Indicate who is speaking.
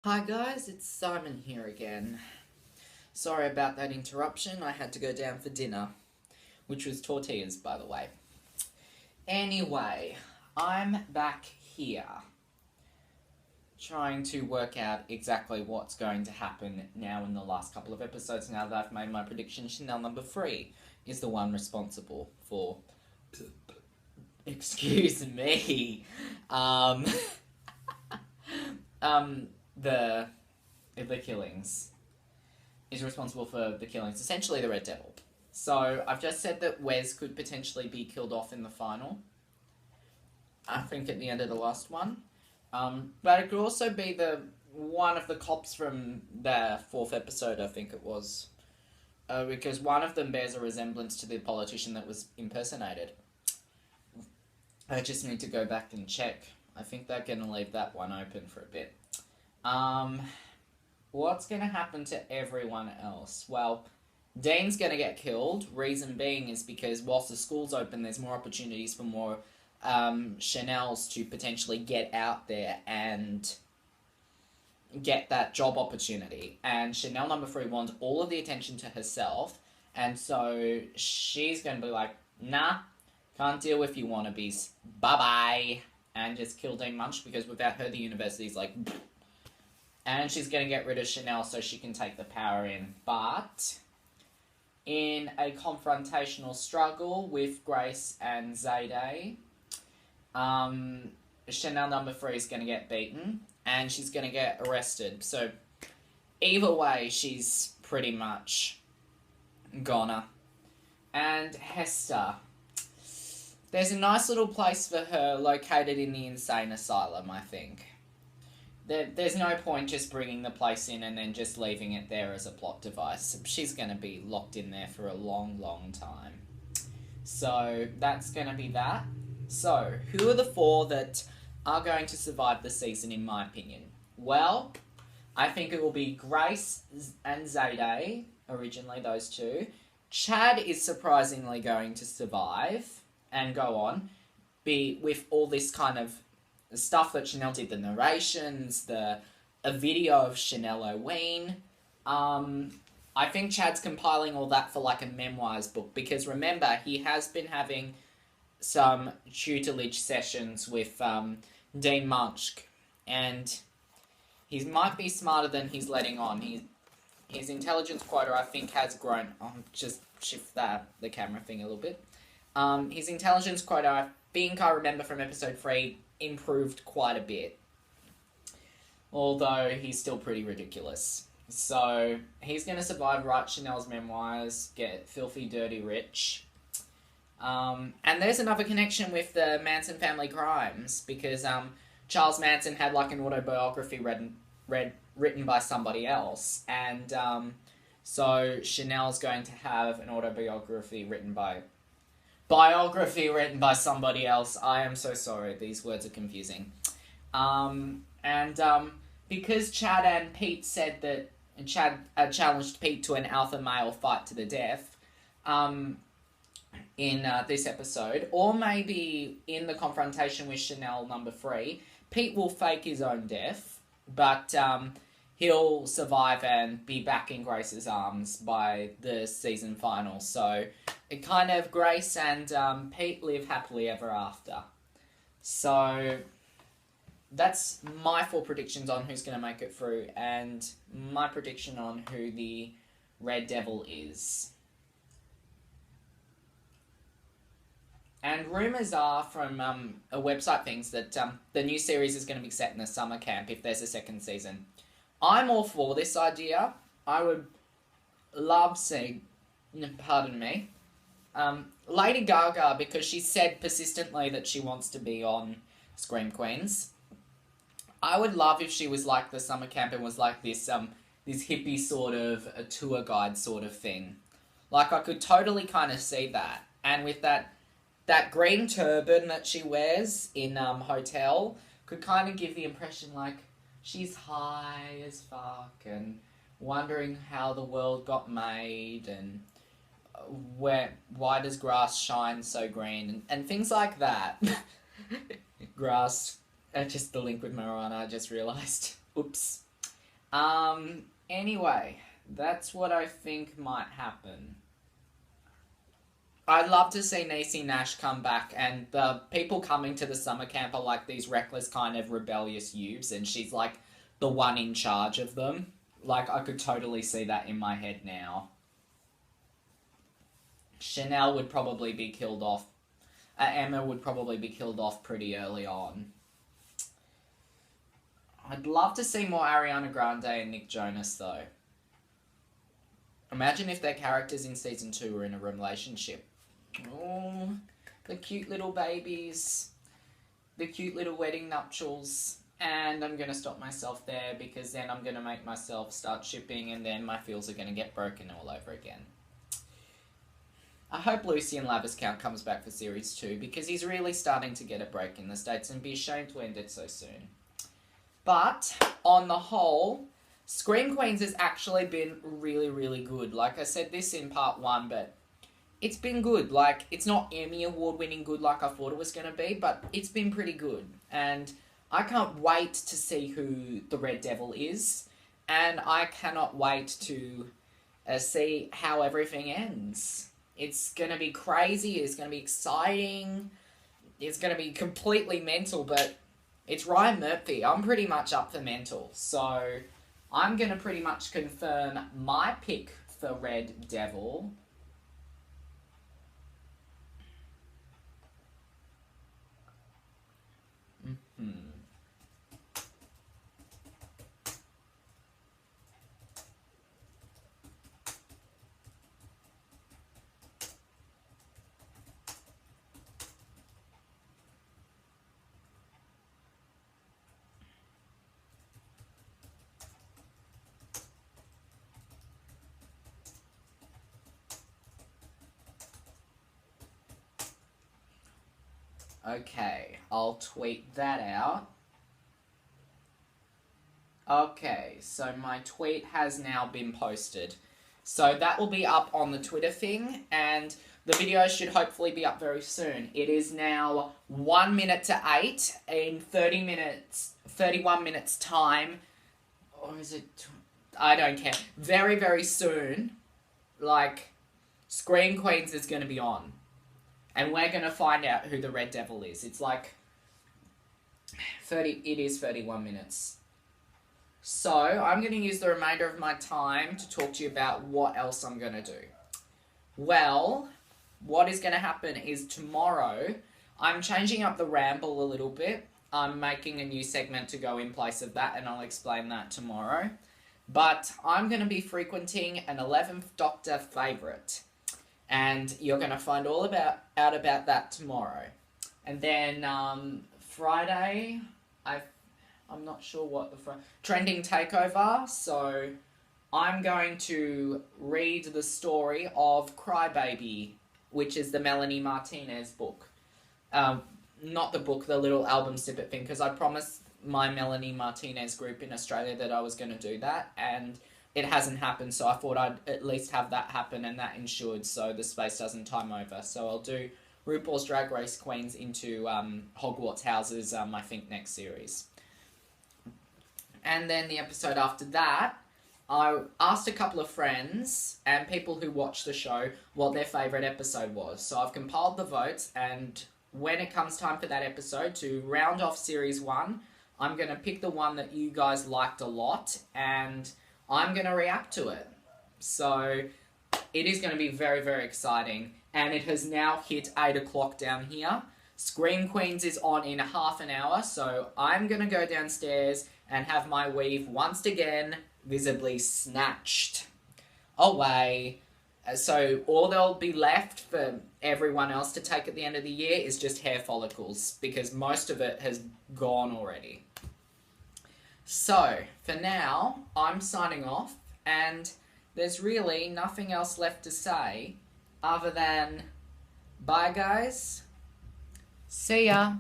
Speaker 1: Hi guys, it's Simon here again. Sorry about that interruption. I had to go down for dinner, which was tortillas, by the way. Anyway, I'm back here trying to work out exactly what's going to happen now in the last couple of episodes. Now that I've made my prediction, Chanel number 3 is the one responsible for. Excuse me. Um, um, the the killings is responsible for the killings, essentially the Red Devil. So I've just said that Wes could potentially be killed off in the final. I think at the end of the last one, but it could also be the one of the cops from the fourth episode. I think it was because one of them bears a resemblance to the politician that was impersonated. I just need to go back and check. I think they're going to leave that one open for a bit. Um, what's going to happen to everyone else? Well, Dean's going to get killed. Reason being is because whilst the school's open, there's more opportunities for more Chanel's to potentially get out there and get that job opportunity. And Chanel number 3 wants all of the attention to herself. And so she's going to be like, nah, can't deal with you wannabes. Bye-bye. And just kill Dean Munch because without her, the university's like... And she's going to get rid of Chanel so she can take the power in. But in a confrontational struggle with Grace and Zayday, Chanel number 3 is going to get beaten and she's going to get arrested. So either way, she's pretty much goner. And Hester. There's a nice little place for her located in the insane asylum, I think. There's no point just bringing the place in and then just leaving it there as a plot device. She's going to be locked in there for a long, long time. So that's going to be that. So, who are the 4 that are going to survive the season, in my opinion? Well, I think it will be Grace and Zayday, originally those 2. Chad is surprisingly going to survive and go on, be with all this kind of stuff that Chanel did, the narrations, a video of Chanel Oween. I think Chad's compiling all that for like a memoirs book because remember, he has been having some tutelage sessions with Dean Munch and he might be smarter than he's letting on. His intelligence quota, I think, has grown. I'll just shift the camera thing a little bit. His intelligence quota, I think I remember from episode 3, improved quite a bit. Although he's still pretty ridiculous. So he's going to survive, write Chanel's memoirs, get filthy, dirty rich. And there's another connection with the Manson family crimes because Charles Manson had like an autobiography written by somebody else. And so Chanel's going to have an autobiography written by somebody else. I am so sorry. These words are confusing. Because Chad and Pete said that Chad challenged Pete to an alpha male fight to the death in this episode, or maybe in the confrontation with Chanel number 3, Pete will fake his own death, but he'll survive and be back in Grace's arms by the season final. So it kind of Grace and Pete live happily ever after. So that's my 4 predictions on who's going to make it through and my prediction on who the Red Devil is. And rumours are from a website things that the new series is going to be set in a summer camp if there's a second season. I'm all for this idea. I would love seeing, pardon me, Lady Gaga, because she said persistently that she wants to be on Scream Queens. I would love if she was like the summer camp and was like this hippie sort of a tour guide sort of thing. Like I could totally kind of see that. And with that green turban that she wears in Hotel could kind of give the impression like she's high as fuck and wondering how the world got made and why does grass shine so green and things like that. Grass, just the link with marijuana, I just realised. Oops. Anyway, that's what I think might happen. I'd love to see Niecy Nash come back, and the people coming to the summer camp are like these reckless kind of rebellious youths, and she's like the one in charge of them. Like, I could totally see that in my head now. Chanel would probably be killed off. Emma would probably be killed off pretty early on. I'd love to see more Ariana Grande and Nick Jonas, though. Imagine if their characters in season 2 were in a relationship. Oh, the cute little babies. The cute little wedding nuptials. And I'm going to stop myself there because then I'm going to make myself start shipping and then my feels are going to get broken all over again. I hope Lucien Labuschagne comes back for Series 2 because he's really starting to get a break in the States and be ashamed to end it so soon. But, on the whole, Scream Queens has actually been really, really good. Like I said this in part 1, but it's been good. Like, it's not Emmy Award winning good like I thought it was going to be, but it's been pretty good. And I can't wait to see who the Red Devil is. And I cannot wait to see how everything ends. It's going to be crazy. It's going to be exciting. It's going to be completely mental, but it's Ryan Murphy. I'm pretty much up for mental. So I'm going to pretty much confirm my pick for Red Devil. Okay, I'll tweet that out. Okay, so my tweet has now been posted. So that will be up on the Twitter thing, and the video should hopefully be up very soon. It is now 1 minute to 8 in 31 minutes time. Or is it... I don't care. Very, very soon, like, Scream Queens is going to be on. And we're going to find out who the Red Devil is. It's like... it is 31 minutes. So, I'm going to use the remainder of my time to talk to you about what else I'm going to do. Well, what is going to happen is tomorrow, I'm changing up the ramble a little bit. I'm making a new segment to go in place of that, and I'll explain that tomorrow. But I'm going to be frequenting an 11th Doctor favourite. And you're going to find all out about that tomorrow. And then Friday, I'm not sure what the... Trending Takeover, so I'm going to read the story of Crybaby, which is the Melanie Martinez book. Not the book, the little album snippet thing, because I promised my Melanie Martinez group in Australia that I was going to do that, and it hasn't happened, so I thought I'd at least have that happen and that insured so the space doesn't time over. So I'll do RuPaul's Drag Race Queens into Hogwarts Houses, I think, next series. And then the episode after that, I asked a couple of friends and people who watch the show what their favourite episode was. So I've compiled the votes, and when it comes time for that episode to round off Series 1, I'm going to pick the one that you guys liked a lot, and I'm going to react to it. So it is going to be very, very exciting. And it has now hit 8 o'clock down here. Scream Queens is on in half an hour, so I'm going to go downstairs and have my weave once again visibly snatched away. So all there'll be left for everyone else to take at the end of the year is just hair follicles, because most of it has gone already. So, for now, I'm signing off, and there's really nothing else left to say other than bye, guys. See ya.